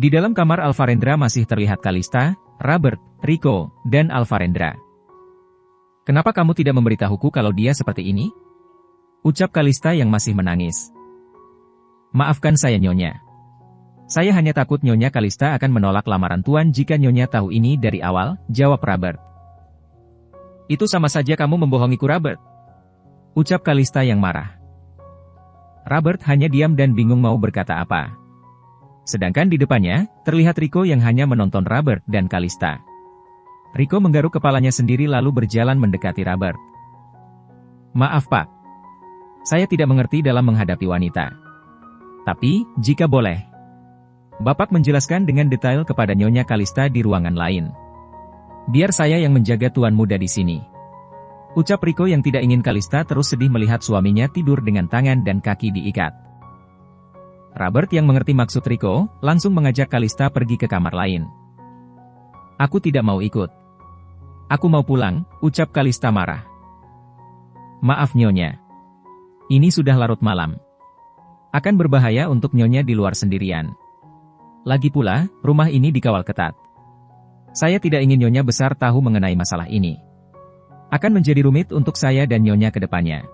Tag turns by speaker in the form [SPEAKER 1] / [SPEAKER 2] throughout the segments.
[SPEAKER 1] Di dalam kamar Alvarendra masih terlihat Kalista, Robert, Rico, dan Alvarendra. "Kenapa kamu tidak memberitahuku kalau dia seperti ini?" ucap Kalista yang masih menangis. "Maafkan saya Nyonya. Saya hanya takut Nyonya Kalista akan menolak lamaran Tuan jika Nyonya tahu ini dari awal," jawab Robert. "Itu sama saja kamu membohongiku Robert," ucap Kalista yang marah. Robert hanya diam dan bingung mau berkata apa. Sedangkan di depannya, terlihat Rico yang hanya menonton Robert dan Kalista. Rico menggaruk kepalanya sendiri lalu berjalan mendekati Robert. "Maaf Pak. Saya tidak mengerti dalam menghadapi wanita. Tapi, jika boleh, Bapak menjelaskan dengan detail kepada Nyonya Kalista di ruangan lain. Biar saya yang menjaga tuan muda di sini," ucap Rico yang tidak ingin Kalista terus sedih melihat suaminya tidur dengan tangan dan kaki diikat. Robert yang mengerti maksud Rico, langsung mengajak Kalista pergi ke kamar lain. "Aku tidak mau ikut. Aku mau pulang," ucap Kalista marah. "Maaf Nyonya. Ini sudah larut malam. Akan berbahaya untuk Nyonya di luar sendirian. Lagi pula, rumah ini dikawal ketat. Saya tidak ingin Nyonya besar tahu mengenai masalah ini. Akan menjadi rumit untuk saya dan Nyonya ke depannya.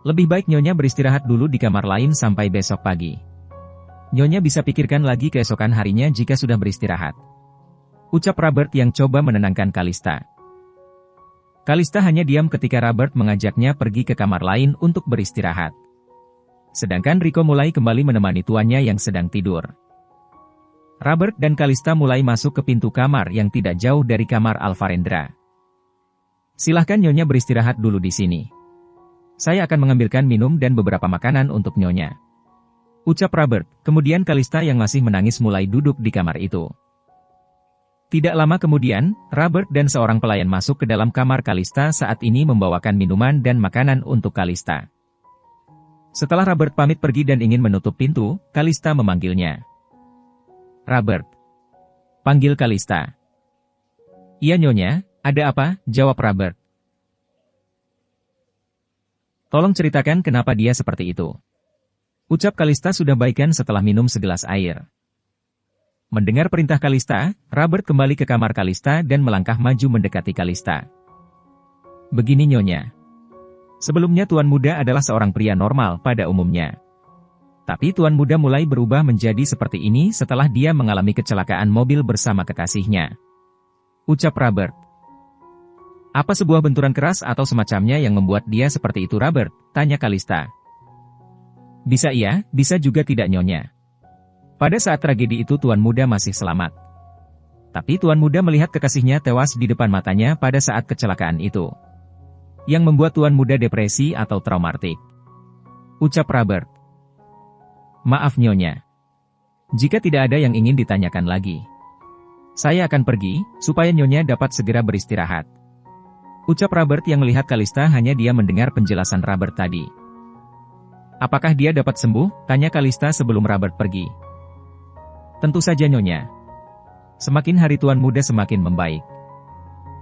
[SPEAKER 1] Lebih baik Nyonya beristirahat dulu di kamar lain sampai besok pagi. Nyonya bisa pikirkan lagi keesokan harinya jika sudah beristirahat," ucap Robert yang coba menenangkan Kalista. Kalista hanya diam ketika Robert mengajaknya pergi ke kamar lain untuk beristirahat. Sedangkan Rico mulai kembali menemani tuannya yang sedang tidur. Robert dan Kalista mulai masuk ke pintu kamar yang tidak jauh dari kamar Alvarendra. "Silahkan Nyonya beristirahat dulu di sini. Saya akan mengambilkan minum dan beberapa makanan untuk Nyonya," ucap Robert. Kemudian Kalista yang masih menangis mulai duduk di kamar itu. Tidak lama kemudian, Robert dan seorang pelayan masuk ke dalam kamar Kalista saat ini membawakan minuman dan makanan untuk Kalista. Setelah Robert pamit pergi dan ingin menutup pintu, Kalista memanggilnya. "Robert." Panggil Kalista. "Iya Nyonya, ada apa?" jawab Robert. "Tolong ceritakan kenapa dia seperti itu," ucap Kalista sudah baikan setelah minum segelas air. Mendengar perintah Kalista, Robert kembali ke kamar Kalista dan melangkah maju mendekati Kalista. "Begini Nyonya. Sebelumnya Tuan Muda adalah seorang pria normal pada umumnya. Tapi Tuan Muda mulai berubah menjadi seperti ini setelah dia mengalami kecelakaan mobil bersama kekasihnya," ucap Robert. "Apa sebuah benturan keras atau semacamnya yang membuat dia seperti itu Robert?" tanya Kalista. "Bisa iya, bisa juga tidak Nyonya. Pada saat tragedi itu Tuan Muda masih selamat. Tapi Tuan Muda melihat kekasihnya tewas di depan matanya pada saat kecelakaan itu. Yang membuat Tuan Muda depresi atau traumatik," ucap Robert. "Maaf Nyonya. Jika tidak ada yang ingin ditanyakan lagi, saya akan pergi, supaya Nyonya dapat segera beristirahat," ucap Robert yang melihat Kalista hanya dia mendengar penjelasan Robert tadi. "Apakah dia dapat sembuh?" tanya Kalista sebelum Robert pergi. "Tentu saja Nyonya. Semakin hari Tuan Muda semakin membaik.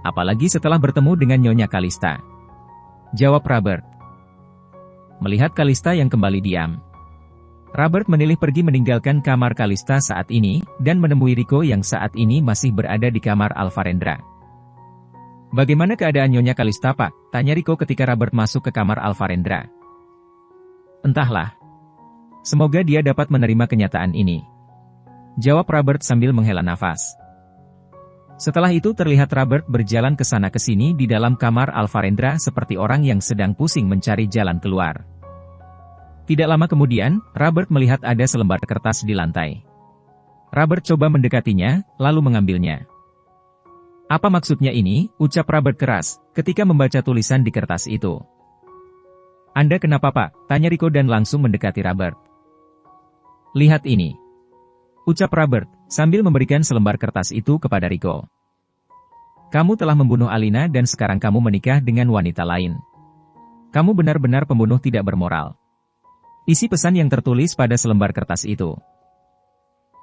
[SPEAKER 1] Apalagi setelah bertemu dengan Nyonya Kalista," jawab Robert. Melihat Kalista yang kembali diam, Robert memilih pergi meninggalkan kamar Kalista saat ini, dan menemui Rico yang saat ini masih berada di kamar Alvarendra. "Bagaimana keadaan Nyonya Kalista Pak?" tanya Rico ketika Robert masuk ke kamar Alvarendra. "Entahlah. Semoga dia dapat menerima kenyataan ini," jawab Robert sambil menghela nafas. Setelah itu terlihat Robert berjalan ke sana ke sini di dalam kamar Alvarendra seperti orang yang sedang pusing mencari jalan keluar. Tidak lama kemudian, Robert melihat ada selembar kertas di lantai. Robert coba mendekatinya, lalu mengambilnya. "Apa maksudnya ini?" ucap Robert keras, ketika membaca tulisan di kertas itu. "Anda kenapa Pak?" tanya Rico dan langsung mendekati Robert. "Lihat ini," ucap Robert, sambil memberikan selembar kertas itu kepada Rico. "Kamu telah membunuh Alina dan sekarang kamu menikah dengan wanita lain. Kamu benar-benar pembunuh tidak bermoral." Isi pesan yang tertulis pada selembar kertas itu.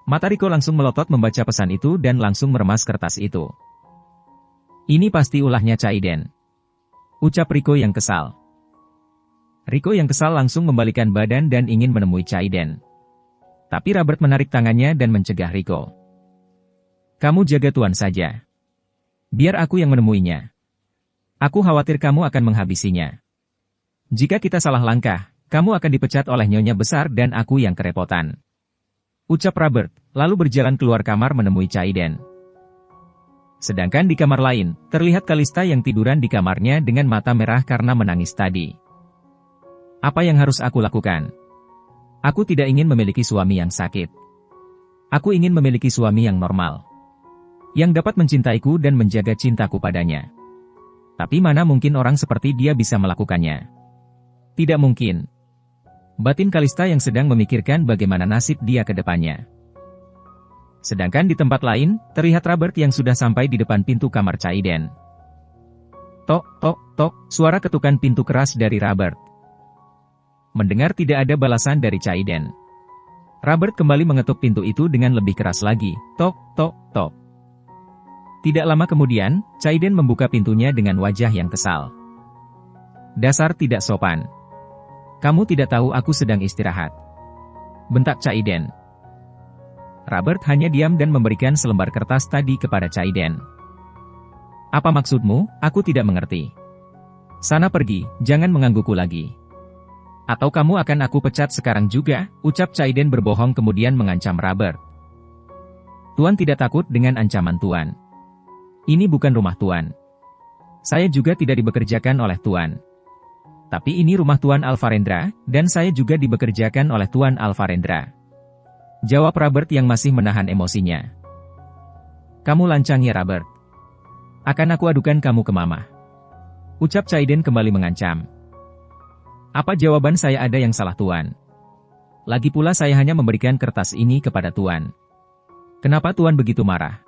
[SPEAKER 1] Mata Rico langsung melotot membaca pesan itu dan langsung meremas kertas itu. "Ini pasti ulahnya Caiden," ucap Rico yang kesal. Rico yang kesal langsung membalikan badan dan ingin menemui Caiden. Tapi Robert menarik tangannya dan mencegah Rico. Kamu jaga Tuan saja. Biar aku yang menemuinya. Aku khawatir kamu akan menghabisinya. Jika kita salah langkah, kamu akan dipecat oleh Nyonya Besar dan aku yang kerepotan. Ucap Robert, lalu berjalan keluar kamar menemui Caiden. Sedangkan di kamar lain, terlihat Kalista yang tiduran di kamarnya dengan mata merah karena menangis tadi. Apa yang harus aku lakukan? Aku tidak ingin memiliki suami yang sakit. Aku ingin memiliki suami yang normal. Yang dapat mencintaiku dan menjaga cintaku padanya. Tapi mana mungkin orang seperti dia bisa melakukannya? Tidak mungkin. Batin Kalista yang sedang memikirkan bagaimana nasib dia ke depannya. Sedangkan di tempat lain, terlihat Robert yang sudah sampai di depan pintu kamar Caiden. Tok, tok, tok, suara ketukan pintu keras dari Robert. Mendengar tidak ada balasan dari Caiden. Robert kembali mengetuk pintu itu dengan lebih keras lagi. Tok, tok, tok. Tidak lama kemudian, Caiden membuka pintunya dengan wajah yang kesal. Dasar tidak sopan. Kamu tidak tahu aku sedang istirahat. Bentak Caiden. Robert hanya diam dan memberikan selembar kertas tadi kepada Caiden. Apa maksudmu? Aku tidak mengerti. Sana pergi, jangan menggangguku lagi. Atau kamu akan aku pecat sekarang juga, ucap Caiden berbohong kemudian mengancam Robert. Tuan tidak takut dengan ancaman Tuan. Ini bukan rumah Tuan. Saya juga tidak dibekerjakan oleh Tuan. Tapi ini rumah Tuan Alvarendra, dan saya juga dibekerjakan oleh Tuan Alvarendra. Jawab Robert yang masih menahan emosinya. Kamu lancang ya Robert. Akan aku adukan kamu ke Mama. Ucap Caiden kembali mengancam. Apa jawaban saya ada yang salah Tuan? Lagi pula saya hanya memberikan kertas ini kepada Tuan. Kenapa Tuan begitu marah?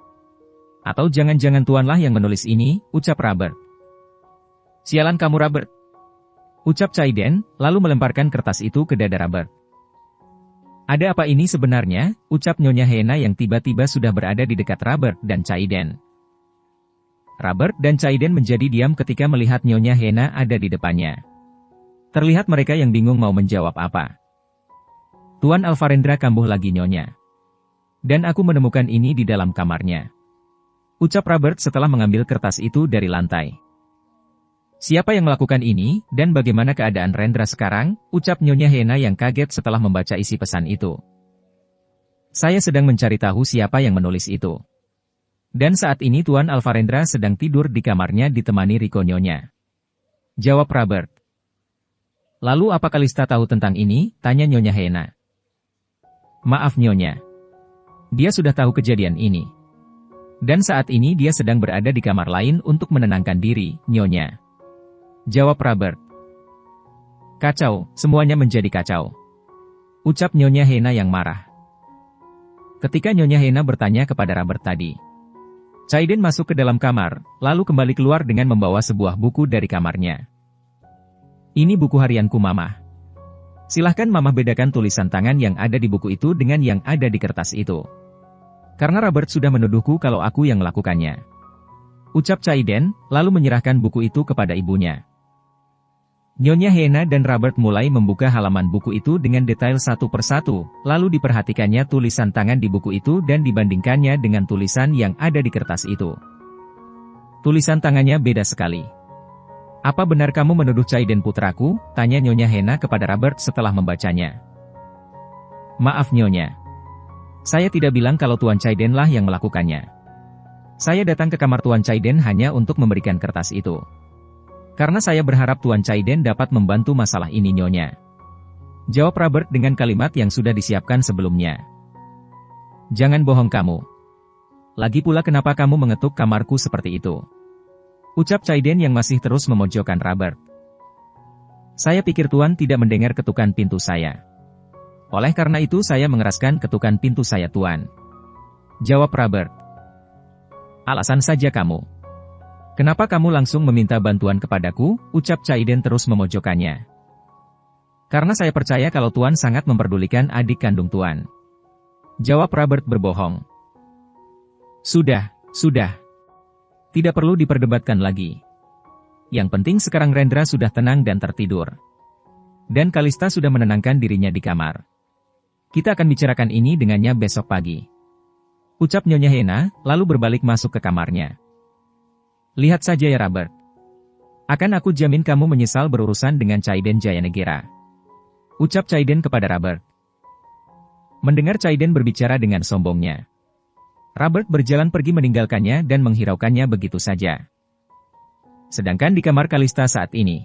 [SPEAKER 1] Atau jangan-jangan Tuanlah yang menulis ini, ucap Robert. Sialan kamu Robert. Ucap Caiden, lalu melemparkan kertas itu ke dada Robert. Ada apa ini sebenarnya, ucap Nyonya Hena yang tiba-tiba sudah berada di dekat Robert dan Caiden. Robert dan Caiden menjadi diam ketika melihat Nyonya Hena ada di depannya. Terlihat mereka yang bingung mau menjawab apa. Tuan Alvarendra kambuh lagi Nyonya. Dan aku menemukan ini di dalam kamarnya. Ucap Robert setelah mengambil kertas itu dari lantai. Siapa yang melakukan ini, dan bagaimana keadaan Rendra sekarang? Ucap Nyonya Hena yang kaget setelah membaca isi pesan itu. Saya sedang mencari tahu siapa yang menulis itu. Dan saat ini Tuan Alvarendra sedang tidur di kamarnya ditemani Rico Nyonya. Jawab Robert. Lalu apa Kalista tahu tentang ini? Tanya Nyonya Hena. Maaf Nyonya. Dia sudah tahu kejadian ini. Dan saat ini dia sedang berada di kamar lain untuk menenangkan diri, Nyonya. Jawab Robert. Kacau, semuanya menjadi kacau. Ucap Nyonya Hena yang marah. Ketika Nyonya Hena bertanya kepada Robert tadi. Caiden masuk ke dalam kamar, lalu kembali keluar dengan membawa sebuah buku dari kamarnya. Ini buku harianku Mama. Silahkan Mama bedakan tulisan tangan yang ada di buku itu dengan yang ada di kertas itu. Karena Robert sudah menuduhku kalau aku yang melakukannya. Ucap Caiden, lalu menyerahkan buku itu kepada ibunya. Nyonya Hena dan Robert mulai membuka halaman buku itu dengan detail satu persatu, lalu diperhatikannya tulisan tangan di buku itu dan dibandingkannya dengan tulisan yang ada di kertas itu. Tulisan tangannya beda sekali. Apa benar kamu menuduh Caiden putraku? Tanya Nyonya Hena kepada Robert setelah membacanya. Maaf Nyonya. Saya tidak bilang kalau Tuan Caidenlah yang melakukannya. Saya datang ke kamar Tuan Caiden hanya untuk memberikan kertas itu. Karena saya berharap Tuan Caiden dapat membantu masalah ini Nyonya. Jawab Robert dengan kalimat yang sudah disiapkan sebelumnya. Jangan bohong kamu. Lagi pula kenapa kamu mengetuk kamarku seperti itu? Ucap Caiden yang masih terus memojokkan Robert. Saya pikir Tuan tidak mendengar ketukan pintu saya. Oleh karena itu saya mengeraskan ketukan pintu saya Tuan. Jawab Robert. Alasan saja kamu. Kenapa kamu langsung meminta bantuan kepadaku? Ucap Caiden terus memojokkannya. Karena saya percaya kalau Tuan sangat memperdulikan adik kandung Tuan. Jawab Robert berbohong. Sudah. Tidak perlu diperdebatkan lagi. Yang penting sekarang Rendra sudah tenang dan tertidur. Dan Kalista sudah menenangkan dirinya di kamar. Kita akan bicarakan ini dengannya besok pagi. Ucap Nyonya Hena, lalu berbalik masuk ke kamarnya. Lihat saja ya Robert. Akan aku jamin kamu menyesal berurusan dengan Caiden Jayanegara. Ucap Caiden kepada Robert. Mendengar Caiden berbicara dengan sombongnya, Robert berjalan pergi meninggalkannya dan menghiraukannya begitu saja. Sedangkan di kamar Kalista saat ini,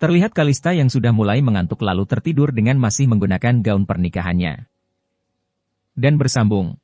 [SPEAKER 1] terlihat Kalista yang sudah mulai mengantuk lalu tertidur dengan masih menggunakan gaun pernikahannya. Dan bersambung.